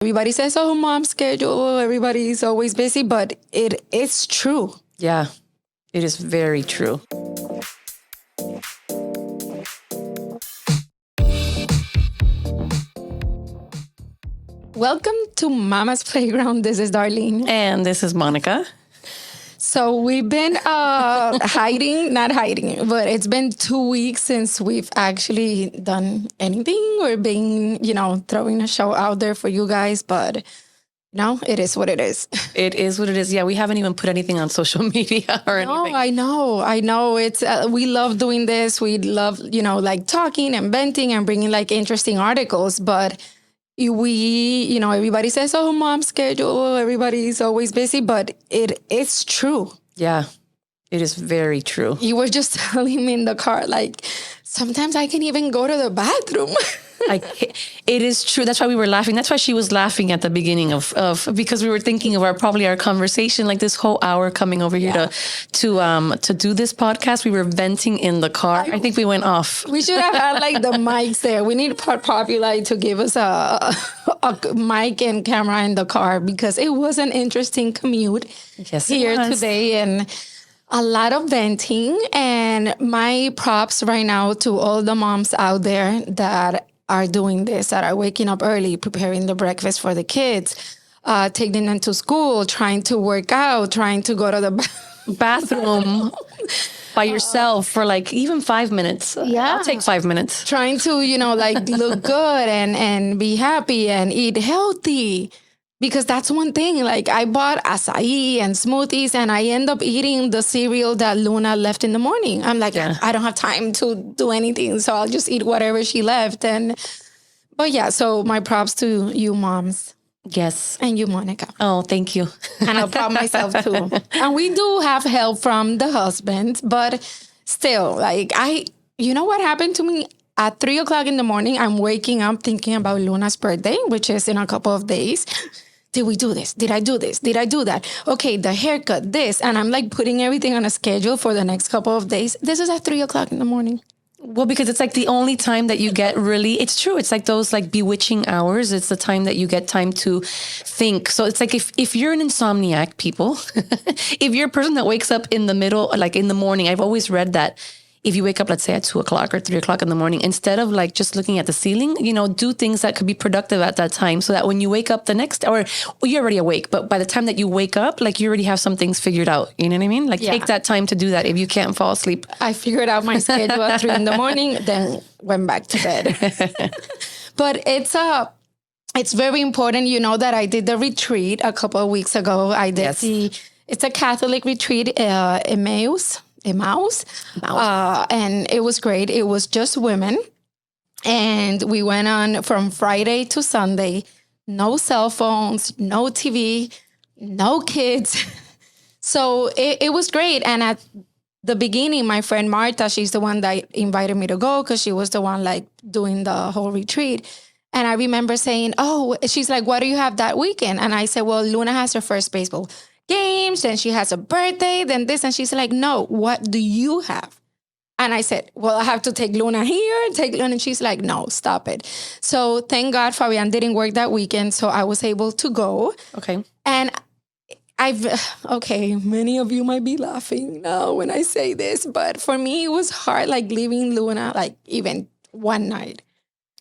everybody says, oh, mom's schedule, everybody's always busy, but it is true. Yeah, it is very true. Welcome to Mama's Playground. This is Darlene. And this is Monica. So we've been not hiding, but it's been 2 weeks since we've actually done anything or been, throwing a show out there for you guys. But, it is what it is. It is what it is. Yeah, we haven't even put anything on social media or anything. No, I know. It's we love doing this. We love, talking and venting and bringing interesting articles. But everybody says, oh, mom's schedule, everybody's always busy, but it is true. Yeah, it is very true. You were just telling me in the car, sometimes I can even go to the bathroom. It is true. That's why we were laughing. That's why she was laughing at the beginning of because we were thinking of our conversation, this whole hour coming over here to do this podcast. We were venting in the car. I think we went off. We should have had the mics there. We need Populi to give us a mic and camera in the car because it was an interesting commute here today and a lot of venting. And my props right now to all the moms out there that are doing this, that are waking up early, preparing the breakfast for the kids, taking them to school, trying to work out, trying to go to the bathroom by yourself for even 5 minutes. Yeah. I'll take 5 minutes. Trying to, look good and be happy and eat healthy. Because that's one thing, I bought acai and smoothies and I end up eating the cereal that Luna left in the morning. I'm I don't have time to do anything, so I'll just eat whatever she left. So my props to you moms. Yes. And you, Monica. Oh, thank you. And I'll prop myself too. And we do have help from the husband, but still, you know what happened to me? At 3:00 in the morning, I'm waking up thinking about Luna's birthday, which is in a couple of days. Did we do this? Did I do this? Did I do that? Okay, the haircut, this. And I'm putting everything on a schedule for the next couple of days. This is at 3:00 in the morning. Well, because it's the only time that you get really, it's true. It's those bewitching hours. It's the time that you get time to think. So it's if you're an insomniac, people, if you're a person that wakes up in the middle, in the morning, I've always read that if you wake up, let's say at 2:00 or 3:00 in the morning, instead of just looking at the ceiling, do things that could be productive at that time so that when you wake up the next, or you're already awake, but by the time that you wake up, you already have some things figured out. You know what I mean? Take that time to do that if you can't fall asleep. I figured out my schedule at 3 in the morning, then went back to bed. But it's very important, that I did the retreat a couple of weeks ago. I did it's a Catholic retreat, Emmaus. And it was great. It was just women. And we went on from Friday to Sunday. No cell phones, no TV, no kids. So it was great. And at the beginning, my friend Marta, she's the one that invited me to go because she was the one doing the whole retreat. And I remember saying, she's like, what do you have that weekend? And I said, well, Luna has her first baseball games, then she has a birthday, then this. And she's like, no, what do you have? And I said, well, I have to take Luna here, take Luna. And she's like, no, stop it. So thank God Fabian didn't work that weekend. So I was able to go. Okay. And many of you might be laughing now when I say this, but for me, it was hard, leaving Luna, even one night.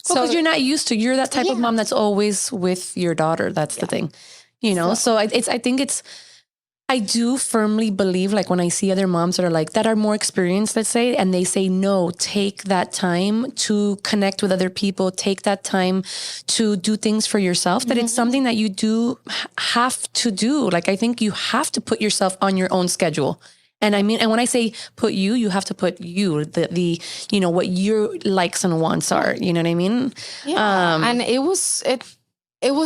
Well, because you're not used to, you're that type of mom that's always with your daughter. That's the thing, So I do firmly believe, when I see other moms that are that are more experienced, let's say, and they say, no, take that time to connect with other people, take that time to do things for yourself, that it's something that you do have to do. I think you have to put yourself on your own schedule. And I mean, and when I say put you have to put you, the what your likes and wants are, you know what I mean? Yeah. And it was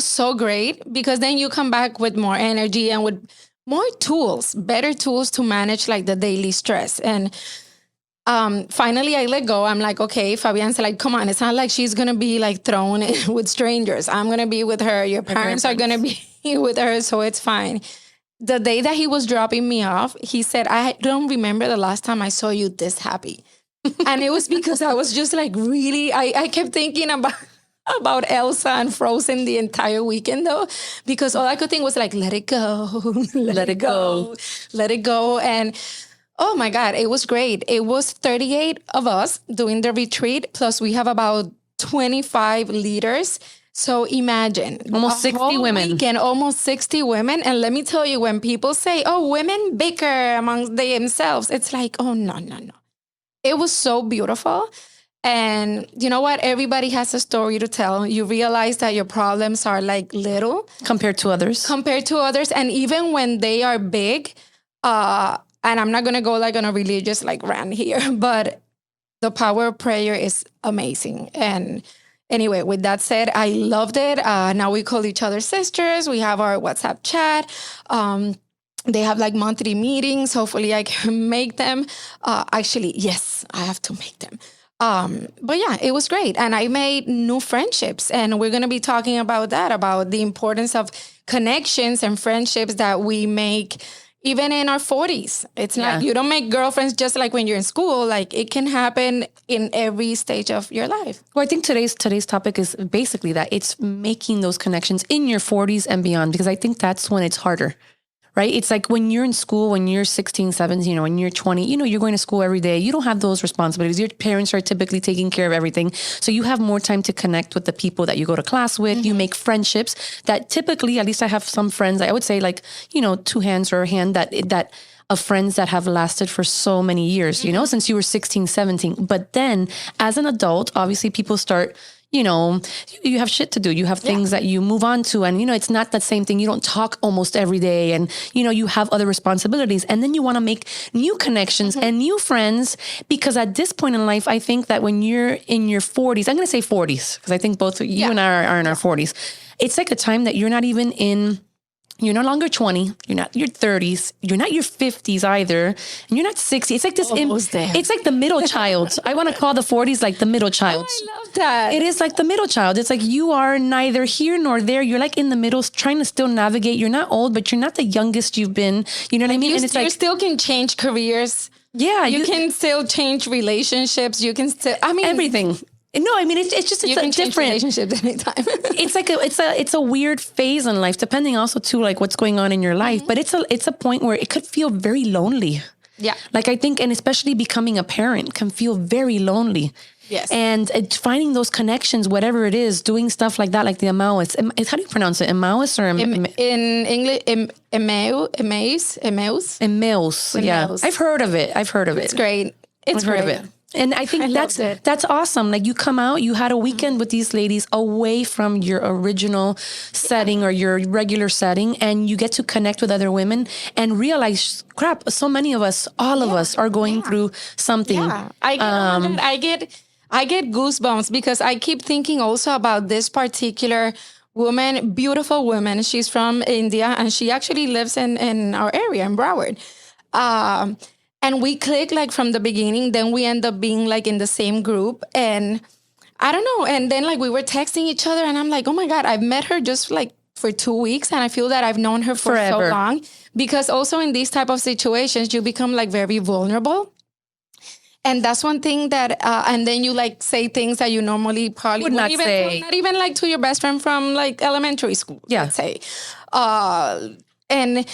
so great because then you come back with more energy and with more tools, better tools to manage the daily stress. And finally I let go. I'm okay, Fabian's come on, it's not she's going to be thrown with strangers. I'm going to be with her. Your parents are going to be with her. So it's fine. The day that he was dropping me off, he said, I don't remember the last time I saw you this happy. And it was because I was just really, I kept thinking about Elsa and Frozen the entire weekend though, because all I could think was like, let it go, let it go, let it go. And oh my God, it was great. It was 38 of us doing the retreat. Plus we have about 25 leaders. So imagine almost 60 women. Weekend, almost 60 women. And let me tell you, when people say, oh, women bicker amongst themselves, it's like, oh, no. It was so beautiful. And you know what? Everybody has a story to tell. You realize that your problems are like little. Compared to others. And even when they are big, and I'm not going to go like on a religious like rant here, but the power of prayer is amazing. And anyway, with that said, I loved it. Now we call each other sisters. We have our WhatsApp chat. They have like monthly meetings. Hopefully I can make them. Actually, yes, I have to make them. But yeah, it was great. And I made new friendships. And we're going to be talking about that, about the importance of connections and friendships that we make even in our 40s. It's not, you don't make girlfriends just like when you're in school. Like it can happen in every stage of your life. Well, I think today's topic is basically that it's making those connections in your 40s and beyond, because I think that's when it's harder. Right? It's like when you're in school, when you're 16, 17, when you're 20, you're going to school every day. You don't have those responsibilities. Your parents are typically taking care of everything. So you have more time to connect with the people that you go to class with. Mm-hmm. You make friendships that typically, at least I have some friends, I would say like, two hands or a hand that of friends that have lasted for so many years, since you were 16, 17. But then as an adult, obviously people start, you have shit to do. You have things that you move on to. And, it's not that same thing. You don't talk almost every day. And, you have other responsibilities. And then you want to make new connections and new friends. Because at this point in life, I think that when you're in your 40s, I'm going to say 40s, because I think both you and I are in our 40s. It's like a time that you're not even in. You're no longer 20. You're not your 30s. You're not your 50s either. And you're not 60. It's like this. It's like the middle child. I want to call the 40s like the middle child. Oh, I love that. It is like the middle child. It's like you are neither here nor there. You're like in the middle, trying to still navigate. You're not old, but you're not the youngest you've been. You know what I mean? And it's like you still can change careers. Yeah. You can still change relationships. You can still, everything. No, I mean it's just you can change relationships anytime. it's a weird phase in life, depending also too like what's going on in your life. But it's a point where it could feel very lonely. Yeah, like I think, and especially becoming a parent can feel very lonely. Yes, and finding those connections, whatever it is, doing stuff like that, like the Emmaus. How do you pronounce it? Emmaus or in English? Emmaus. Yeah, I've heard of it. It's great. It's great. Heard of it. And I think that's awesome. Like you come out, you had a weekend with these ladies away from your original setting or your regular setting, and you get to connect with other women and realize, crap, so many of us, all of us are going through something. Yeah. I get goosebumps because I keep thinking also about this particular woman, beautiful woman. She's from India and she actually lives in our area in Broward. And we click like from the beginning, then we end up being like in the same group. And I don't know. And then like we were texting each other and I'm like, oh my God, I've met her just like for 2 weeks. And I feel that I've known her for so long. Because also in these type of situations, you become like very vulnerable. And that's one thing that, and then you like say things that you normally probably would not even say. Not even like to your best friend from like elementary school, let's say. And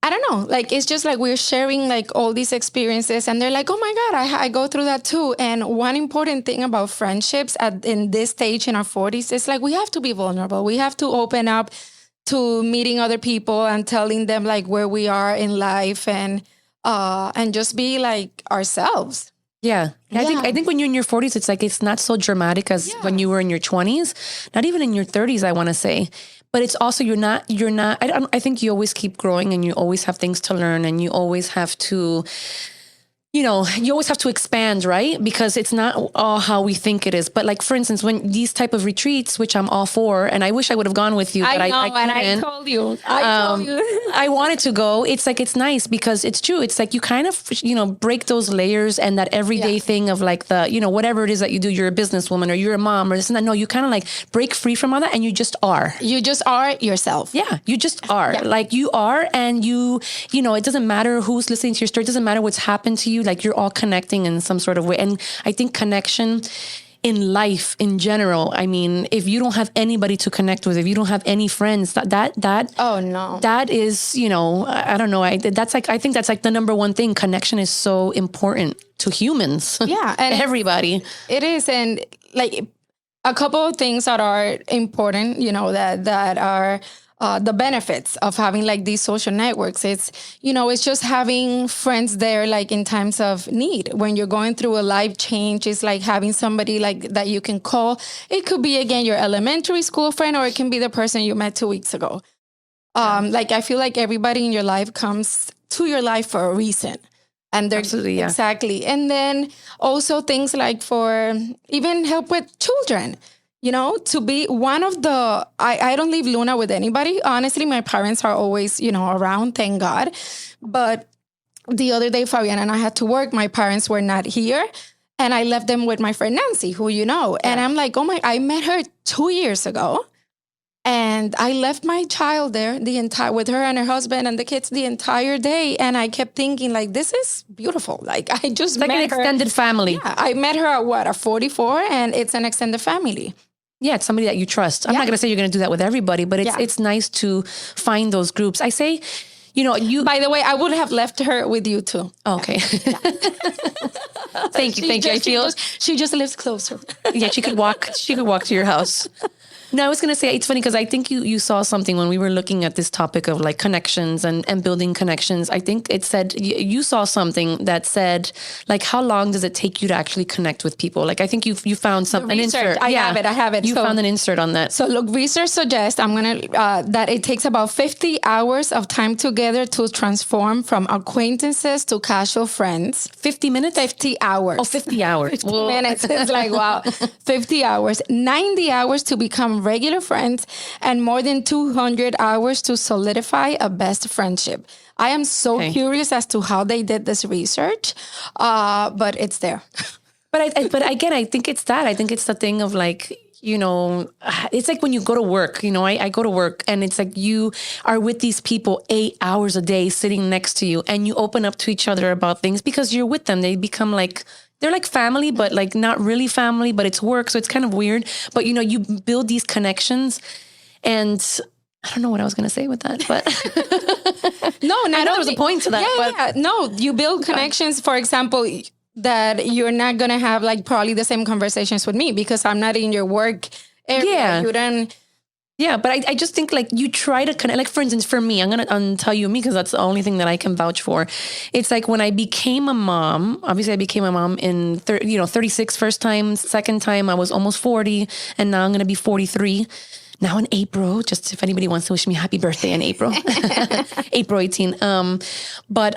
I don't know, like, it's just like we're sharing like all these experiences and they're like, oh my God, I go through that too. And one important thing about friendships in this stage in our 40s is like, we have to be vulnerable. We have to open up to meeting other people and telling them like where we are in life and just be like ourselves. Yeah. I think when you're in your 40s, it's like, it's not so dramatic as when you were in your 20s, not even in your 30s, I want to say. But it's also, I think you always keep growing and you always have things to learn and you always have to, you always have to expand, right? Because it's not all how we think it is. But like, for instance, when these type of retreats, which I'm all for, and I wish I would have gone with you, but I couldn't. And I told you. I wanted to go. It's like, it's nice because it's true. It's like you kind of, break those layers and that everyday thing of like the, whatever it is that you do, you're a businesswoman or you're a mom or this and that. No, you kind of like break free from all that and you just are. You just are yourself. Yeah, you just are. Yeah. Like you are, and it doesn't matter who's listening to your story. It doesn't matter what's happened to you. Like you're all connecting in some sort of way. And I think connection in life in general. I mean, if you don't have anybody to connect with, if you don't have any friends, oh no, that is, I don't know. I think that's like the number one thing. Connection is so important to humans. Yeah. And everybody. It is. And like a couple of things that are important, that are the benefits of having like these social networks. It's just having friends there, like in times of need. When you're going through a life change, it's like having somebody like that you can call. It could be, again, your elementary school friend, or it can be the person you met 2 weeks ago. Like, I feel like everybody in your life comes to your life for a reason. And they're absolutely, yeah. Exactly. And then also things like for even help with children. To be one of the, I don't leave Luna with anybody. Honestly, my parents are always, around, thank God. But the other day, Fabiana and I had to work. My parents were not here. And I left them with my friend Nancy, who you know. Yeah. And I'm like, I met her 2 years ago. And I left my child there with her and her husband and the kids the entire day. And I kept thinking, like, this is beautiful. Like, I just met an extended family. Yeah, I met her at 44, and it's an extended family. Yeah, it's somebody that you trust. I'm not going to say you're going to do that with everybody, but it's nice to find those groups. I say, By the way, I would have left her with you too. Okay. Yeah. Thank you. I feel she just lives closer. Yeah, she could walk to your house. No, I was going to say, it's funny because I think you saw something when we were looking at this topic of like connections and building connections. I think it said, you saw something that said, like, how long does it take you to actually connect with people? Like, I think you found an insert. I have it. You found an insert on that. So look, research suggests that it takes about 50 hours of time together to transform from acquaintances to casual friends. 50 minutes? 50 hours. Oh, 50 hours. 50 minutes. It's like, wow. 50 hours. 90 hours to become regular friends, and more than 200 hours to solidify a best friendship. I am so curious as to how they did this research, but it's there. But again, I think it's that. I think it's the thing of like, it's like when you go to work, I go to work and it's like you are with these people 8 hours a day sitting next to you, and you open up to each other about things because you're with them. They become like, they're like family, but like not really family, but it's work. So it's kind of weird. But, you build these connections, and I don't know what I was going to say with that, but no, I know there was a point to that. Yeah. No, you build connections, for example, that you're not going to have like probably the same conversations with me because I'm not in your work area. Yeah. You don't. Yeah, but I just think like you try to connect, like for instance, for me, I'm going to tell you me because that's the only thing that I can vouch for. It's like when I became a mom, obviously I became a mom in 36 first time, second time I was almost 40, and now I'm going to be 43. Now in April, just if anybody wants to wish me happy birthday in April, April 18. But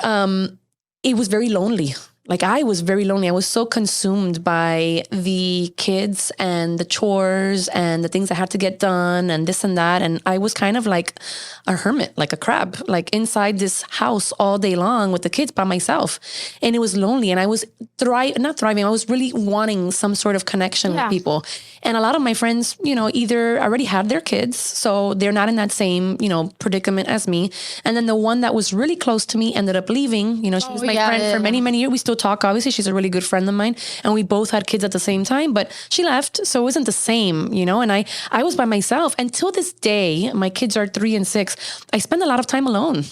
it was very lonely. Like I was very lonely. I was so consumed by the kids and the chores and the things I had to get done and this and that. And I was kind of like a hermit, like a crab, like inside this house all day long with the kids by myself. And it was lonely. And I was not thriving. I was really wanting some sort of connection with people. And a lot of my friends, either already had their kids, so they're not in that same, predicament as me. And then the one that was really close to me ended up leaving. She was my friend for many, many years. We still talk, obviously. She's a really good friend of mine. And we both had kids at the same time, but she left. So it wasn't the same, and I was by myself. And till this day, my kids are 3 and 6. I spend a lot of time alone.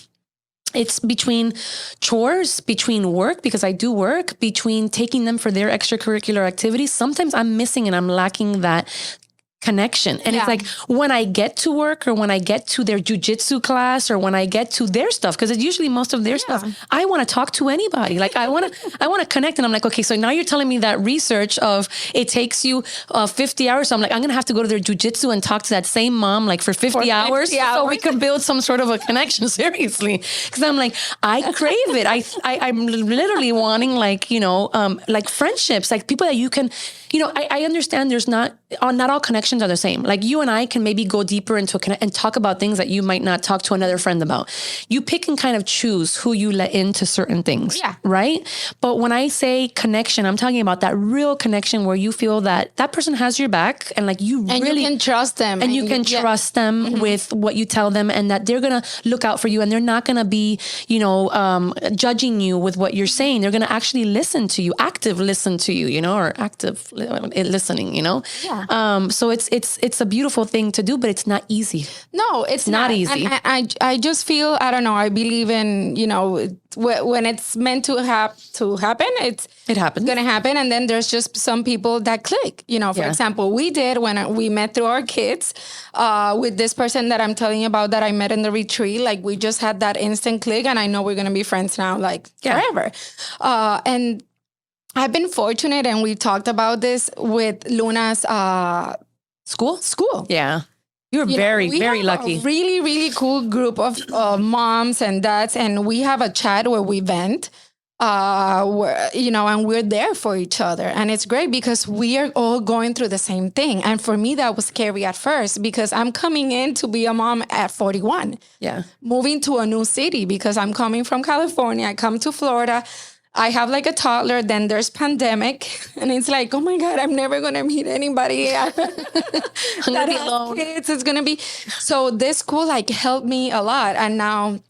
It's between chores, between work, because I do work, between taking them for their extracurricular activities. Sometimes I'm missing and I'm lacking that connection. And it's like when I get to work or when I get to their jujitsu class or when I get to their stuff, because it's usually most of their stuff, I want to talk to anybody. Like I want to connect. And I'm like, okay, so now you're telling me that research of it takes you 50 hours. So I'm like, I'm going to have to go to their jujitsu and talk to that same mom like for 50 hours so we can build some sort of a connection. Seriously. Because I'm like, I crave it. I'm literally wanting like friendships, like people that you can, I understand there's not not all connections are the same. Like you and I can maybe go deeper into and talk about things that you might not talk to another friend about. You pick and kind of choose who you let into certain things. Yeah. Right. But when I say connection, I'm talking about that real connection where you feel that that person has your back and like you really you can trust them and you can trust them with what you tell them and that they're going to look out for you and they're not going to be, judging you with what you're saying. They're going to actually listen to you, active listen to you, or active listening, Yeah. So it's a beautiful thing to do, but it's not easy. No, it's not easy. And I just feel, I don't know, I believe in, when it's meant to happen, it happens. Going to happen. And then there's just some people that click, for example, we did when we met through our kids with this person that I'm telling you about that I met in the retreat. Like we just had that instant click and I know we're going to be friends now, like forever. And I've been fortunate and we talked about this with Luna's school. Yeah. You're very, very lucky. A really, really cool group of moms and dads, and we have a chat where we vent, and we're there for each other. And it's great because we are all going through the same thing. And for me, that was scary at first because I'm coming in to be a mom at 41. Yeah. Moving to a new city because I'm coming from California. I come to Florida. I have like a toddler, then there's pandemic, and it's like, oh my God, I'm never going to meet anybody that has alone. kids. It's going to be, so this school like helped me a lot. And now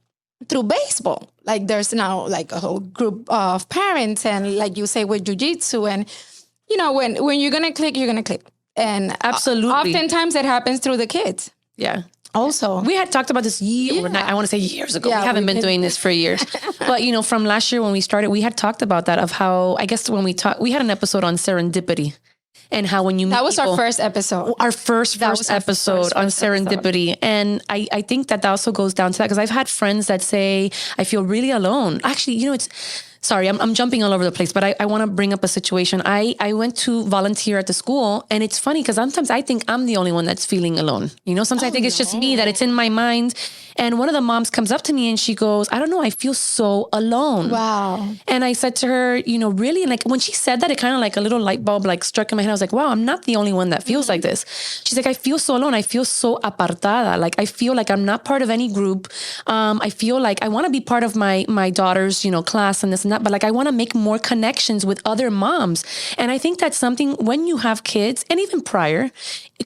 through baseball, like there's now like a whole group of parents and like you say with jiu-jitsu and, when you're going to click, you're going to click. And absolutely, oftentimes it happens through the kids. Yeah. Also, we had talked about this I want to say years ago. We haven't been doing this for years. But, from last year when we started, we had talked about that of how, I guess when we had an episode on serendipity and how when you meet that was people, our first episode. Our first episode on serendipity. Episode. And I think that also goes down to that because I've had friends that say, I feel really alone. Actually, sorry, I'm jumping all over the place, but I want to bring up a situation. I went to volunteer at the school and it's funny because sometimes I think I'm the only one that's feeling alone. Sometimes I think it's just me, that it's in my mind. And one of the moms comes up to me and she goes, I don't know, I feel so alone. Wow. And I said to her, really? And like when she said that, it kind of like a little light bulb like struck in my head. I was like, wow, I'm not the only one that feels like this. She's like, I feel so alone. I feel so apartada. Like I feel like I'm not part of any group. I feel like I want to be part of my daughter's, class and this and that. But like, I want to make more connections with other moms. And I think that's something when you have kids and even prior,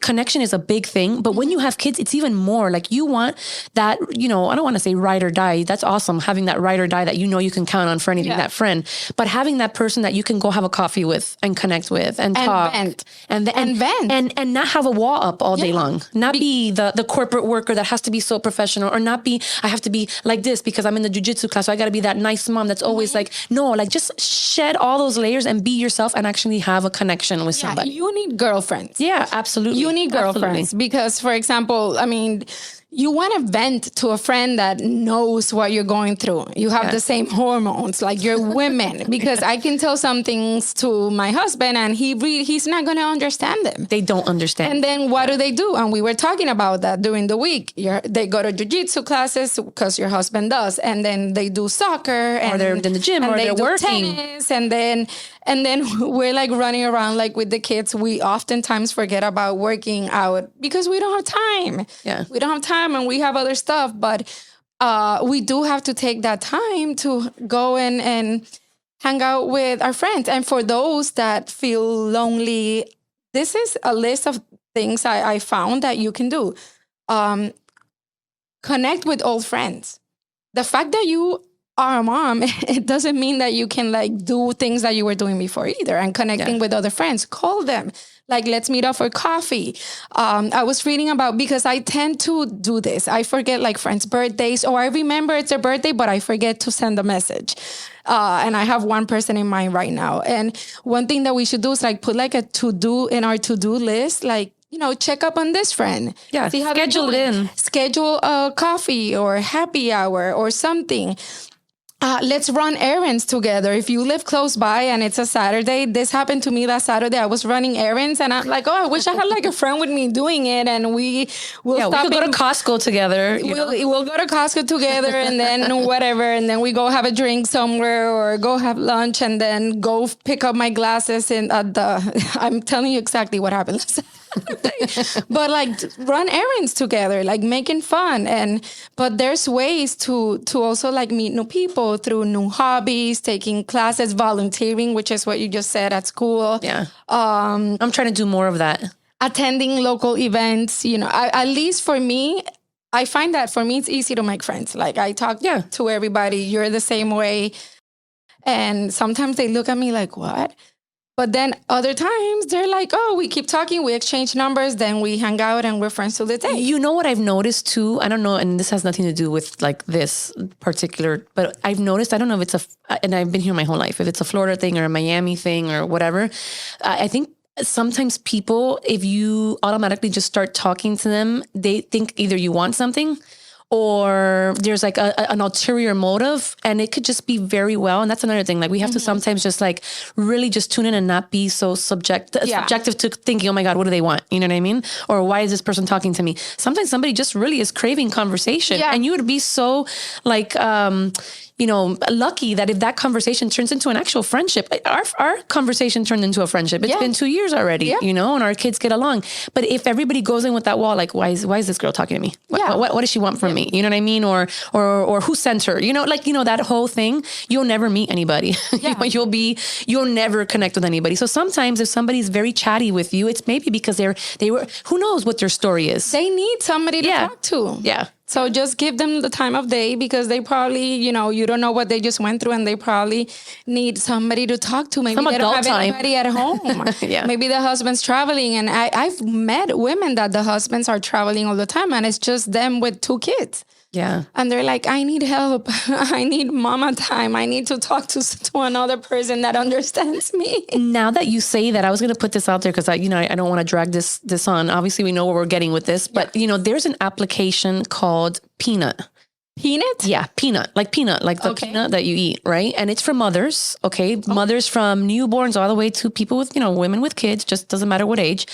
connection is a big thing. But when you have kids, it's even more like you want that, I don't want to say ride or die. That's awesome. Having that ride or die that you can count on for anything, that friend, but having that person that you can go have a coffee with and connect with and talk vent. and vent and not have a wall up all day long, not be the corporate worker that has to be so professional or not be, I have to be like this because I'm in the jiu-jitsu class. So I got to be that nice mom that's always like, no, like just shed all those layers and be yourself and actually have a connection with somebody. You need girlfriends. Yeah, absolutely. You need girlfriends because, for example, you want to vent to a friend that knows what you're going through. You have the same hormones, like you're women, because I can tell some things to my husband and he's not going to understand them. They don't understand. And then what do? And we were talking about that during the week. They go to jiu-jitsu classes because your husband does. And then they do soccer. Or they're in the gym or they're working. Tennis, and then we're like running around like with the kids. We oftentimes forget about working out because we don't have time. Yeah. We don't have time and we have other stuff. But we do have to take that time to go and hang out with our friends. And for those that feel lonely, this is a list of things I found that you can do. Connect with old friends. The fact that you are a mom, it doesn't mean that you can like do things that you were doing before either. And connecting with other friends, call them. Like, let's meet up for coffee. I was reading about, because I tend to do this. I forget like friends' birthdays, or I remember it's their birthday, but I forget to send a message. And I have one person in mind right now. And one thing that we should do is like put like a to-do in our to-do list, like, check up on this friend. Yeah, see how schedule it in. Schedule a coffee or happy hour or something. Let's run errands together. If you live close by and it's a Saturday, this happened to me last Saturday. I was running errands and I'm like, I wish I had like a friend with me doing it. And we could go to Costco together. We'll go to Costco together and then whatever. And then we go have a drink somewhere or go have lunch and then go pick up my glasses I'm telling you exactly what happened. but like run errands together, like making fun. But there's ways to also like meet new people through new hobbies, taking classes, volunteering, which is what you just said at school. Yeah. I'm trying to do more of that. Attending local events, at least for me, I find that for me, it's easy to make friends. Like I talk to everybody. You're the same way. And sometimes they look at me like, what? But then other times they're like, oh, we keep talking, we exchange numbers, then we hang out and we're friends till the day. You know what I've noticed too? I don't know, and this has nothing to do with like this particular, but I've noticed, I don't know if it's and I've been here my whole life, if it's a Florida thing or a Miami thing or whatever. I think sometimes people, if you automatically just start talking to them, they think either you want something or there's like an ulterior motive, and it could just be very well. And that's another thing. Like we have to sometimes just like really just tune in and not be so subjective to thinking, oh my God, what do they want? You know what I mean? Or why is this person talking to me? Sometimes somebody just really is craving conversation, and you would be so like, lucky that if that conversation turns into an actual friendship. Our conversation turned into a friendship. It's been 2 years already, and our kids get along. But if everybody goes in with that wall, like, why is this girl talking to me? What does she want from me? You know what I mean? Or who sent her? That whole thing, you'll never meet anybody. You'll never connect with anybody. So sometimes if somebody's very chatty with you, it's maybe because they were, who knows what their story is. They need somebody to talk to. Yeah. So just give them the time of day, because they probably, you don't know what they just went through, and they probably need somebody to talk to. Maybe they don't have anybody at home. Maybe the husband's traveling. And I've met women that the husbands are traveling all the time, and it's just them with 2 kids. Yeah. And they're like, I need help. I need mama time. I need to talk to another person that understands me. Now that you say that, I was going to put this out there because I don't want to drag this on. Obviously, we know where we're getting with this, but there's an application called Peanut. Peanut? Yeah, Peanut, like the peanut that you eat, right? And it's for mothers, mothers from newborns all the way to people with, women with kids, just doesn't matter what age.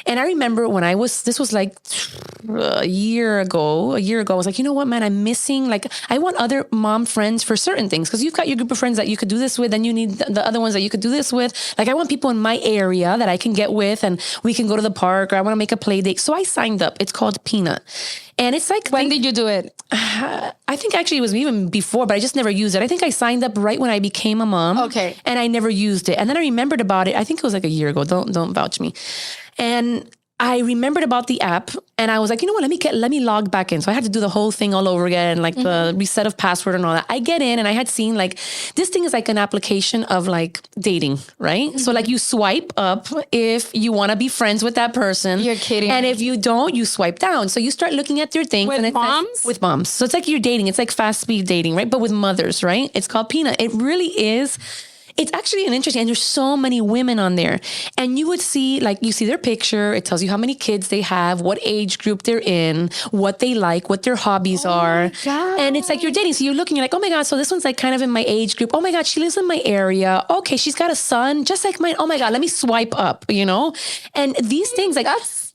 And I remember when this was like a year ago, I was like, you know what, man, I'm missing, like, I want other mom friends for certain things. Cause you've got your group of friends that you could do this with, and you need the other ones that you could do this with. Like, I want people in my area that I can get with, and we can go to the park, or I want to make a play date. So I signed up. It's called Peanut. And it's like, when did you do it? I think actually it was even before, but I just never used it. I think I signed up right when I became a mom. Okay. And I never used it. And then I remembered about it. I think it was like a year ago. Don't vouch me. And I remembered about the app, and I was like, you know what, let me log back in. So I had to do the whole thing all over again, like the reset of password and all that. I get in, and I had seen like, this thing is like an application of like dating, right? So like you swipe up if you want to be friends with that person. You're kidding. And if you don't, you swipe down. So you start looking at their things. With and moms? With moms. So it's like you're dating. It's like fast speed dating, right? But with mothers, right? It's called Peanut. It really is. It's actually an interesting, and there's so many women on there, and you would see, like, you see their picture. It tells you how many kids they have, what age group they're in, what they like, what their hobbies are. And it's like you're dating. So you're looking, you're like, oh my God, so this one's like kind of in my age group. Oh my God, she lives in my area. Okay, she's got a son just like mine. Oh my God, let me swipe up, And these things, like,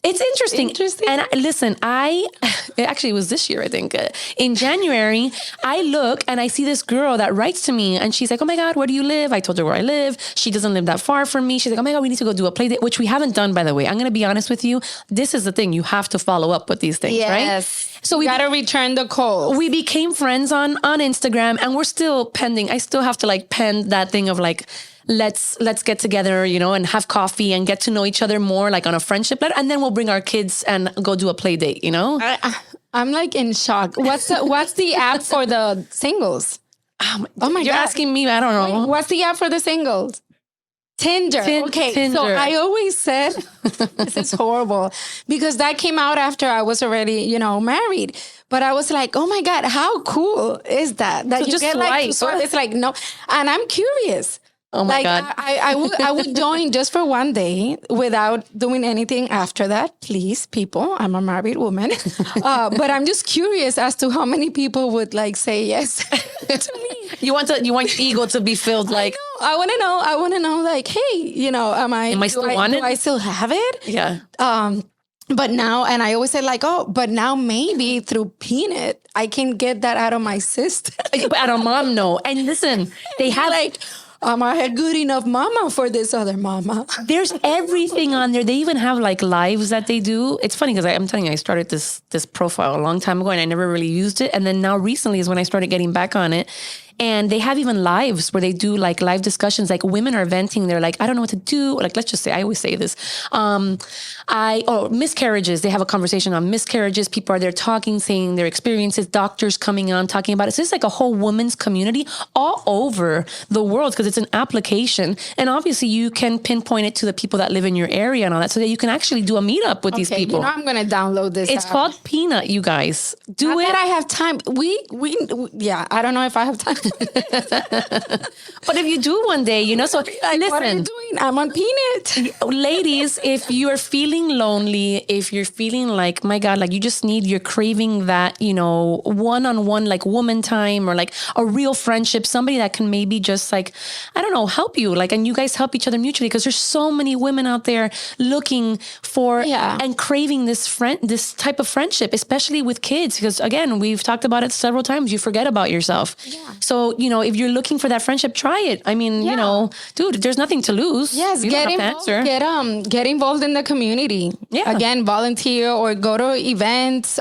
it's interesting. And listen, actually it was this year, I think. In January, I look and I see this girl that writes to me, and she's like, oh my God, where do you live? I told her where I live. She doesn't live that far from me. She's like, oh my God, we need to go do a play date, which we haven't done, by the way. I'm going to be honest with you. This is the thing. You have to follow up with these things, right? So we got to return the call. We became friends on Instagram, and we're still pending. I still have to like pen that thing of like, let's get together, and have coffee and get to know each other more, like on a friendship level. And then we'll bring our kids and go do a play date, I'm like in shock. What's the app for the singles? Oh my God. You're asking me, I don't know. Wait, what's the app for the singles? Tinder. Okay. Tinder. So I always said, this is horrible, because that came out after I was already, married. But I was like, oh my God, how cool is that? That so you just get swipe. It's like, no. And I'm curious. Oh my God. I would join just for one day without doing anything after that. Please, people, I'm a married woman. But I'm just curious as to how many people would like say yes to me. You want ego to be filled, like, I want to know like, hey, am I still wanted? Do I still have it? Yeah. But now, and I always say like, but now maybe through Peanut, I can get that out of my system. Out of mom, no. And listen, they have like, am I a good enough mama for this other mama? There's everything on there. They even have like lives that they do. It's funny because I'm telling you, I started this profile a long time ago and I never really used it. And then now recently is when I started getting back on it. And they have even lives where they do like live discussions, like women are venting. They're like, I don't know what to do. Like, let's just say, I always say this. Miscarriages. They have a conversation on miscarriages. People are there talking, saying their experiences, doctors coming on, talking about it. So it's like a whole women's community all over the world because it's an application. And obviously you can pinpoint it to the people that live in your area and all that so that you can actually do a meetup with these people. You know, I'm going to download this. It's called Peanut, you guys. Do Not it. that I have time. Yeah, I don't know if I have time. But if you do one day, you know, so listen. What are you doing? I'm on Peanut. Ladies, if you're feeling lonely, if you're feeling like, my God, like you're craving that, you know, one-on-one, like woman time or like a real friendship, somebody that can maybe just like, I don't know, help you. Like, and you guys help each other mutually because there's so many women out there looking for and craving this type of friendship, especially with kids. Because again, we've talked about it several times. You forget about yourself. Yeah. So, you know, if you're looking for that friendship, try it. I mean, you know, dude, there's nothing to lose. Yes, get involved. Get involved in the community. Yeah. Again, volunteer or go to events.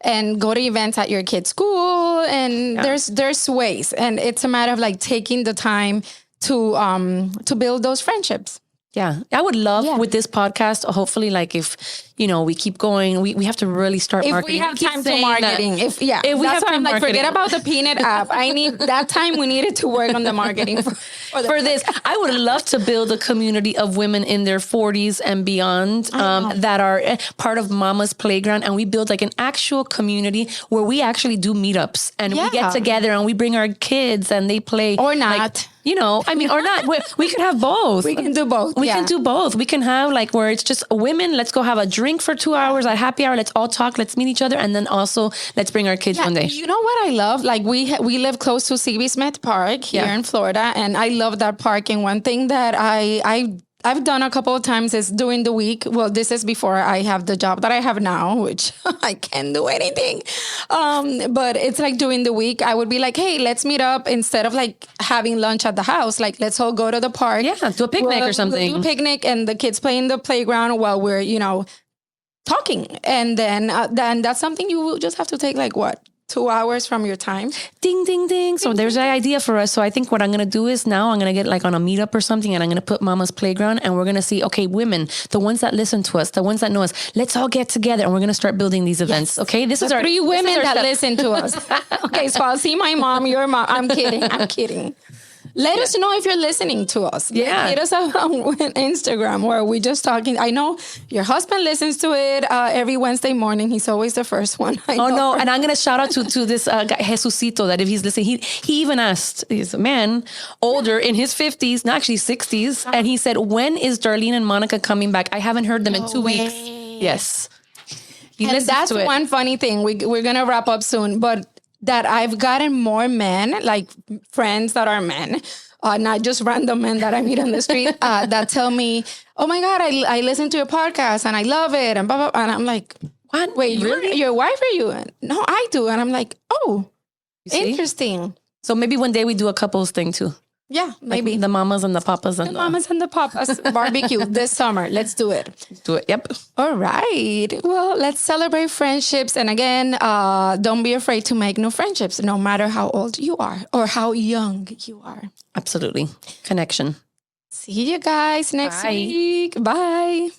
And go to events at your kid's school. And there's ways. And it's a matter of like taking the time to build those friendships. Yeah. I would love with this podcast, hopefully, like if, you know, we keep going, we have to really start marketing. If we have time to marketing. If we have time, like, forget about the Peanut app. I need that time. We needed to work on the marketing for this. I would love to build a community of women in their 40s and beyond that are part of Mama's Playground. And we build like an actual community where we actually do meetups and we get together and we bring our kids and they play. Or not. Like, you know, I mean, or not. We could have both. We can do both. We can do both. We can have like where it's just women, let's go have a drink for 2 hours at happy hour. Let's all talk. Let's meet each other. And then also let's bring our kids one day. You know what I love? Like we live close to C.B. Smith Park here in Florida. And I love that park. And one thing that I've done a couple of times is during the week. Well, this is before I have the job that I have now, which I can't do anything. But it's like during the week, I would be like, hey, let's meet up instead of like having lunch at the house. Like, let's all go to the park. Yeah, do a picnic or something. We'll do a picnic and the kids play in the playground while we're, you know, talking. And then that's something you will just have to take like 2 hours from your time. Ding, ding, ding. So there's an idea for us. So I think what I'm going to do is now I'm going to get like on a meetup or something and I'm going to put Mama's Playground and we're going to see, okay, women, the ones that listen to us, the ones that know us, let's all get together and we're going to start building these events. Okay. This is our 3 women that listen to us. Okay. So I'll see my mom, your mom. I'm kidding. Let us know if you're listening to us. Yeah. Hit us up on Instagram where we're just talking. I know your husband listens to it every Wednesday morning. He's always the first one. No. And I'm going to shout out to this guy, Jesucito, that if he's listening, he even asked, he's a man, older in his 50s, not actually 60s. And he said, when is Darlene and Monica coming back? I haven't heard them in 2 weeks. Yes. And that's one funny thing. We're going to wrap up soon, but that I've gotten more men, like friends that are men, not just random men that I meet on the street, that tell me, oh my God, I listen to your podcast and I love it. And blah, blah, and I'm like, what? Wait, really? Your wife or you? No, I do. And I'm like, oh, interesting. So maybe one day we do a couples thing too. Yeah, maybe. Like the mamas and the papas. The mamas and the papas barbecue this summer. Let's do it. Do it. Yep. All right. Well, let's celebrate friendships. And again, don't be afraid to make new friendships, no matter how old you are or how young you are. Absolutely. Connection. See you guys next week. Bye.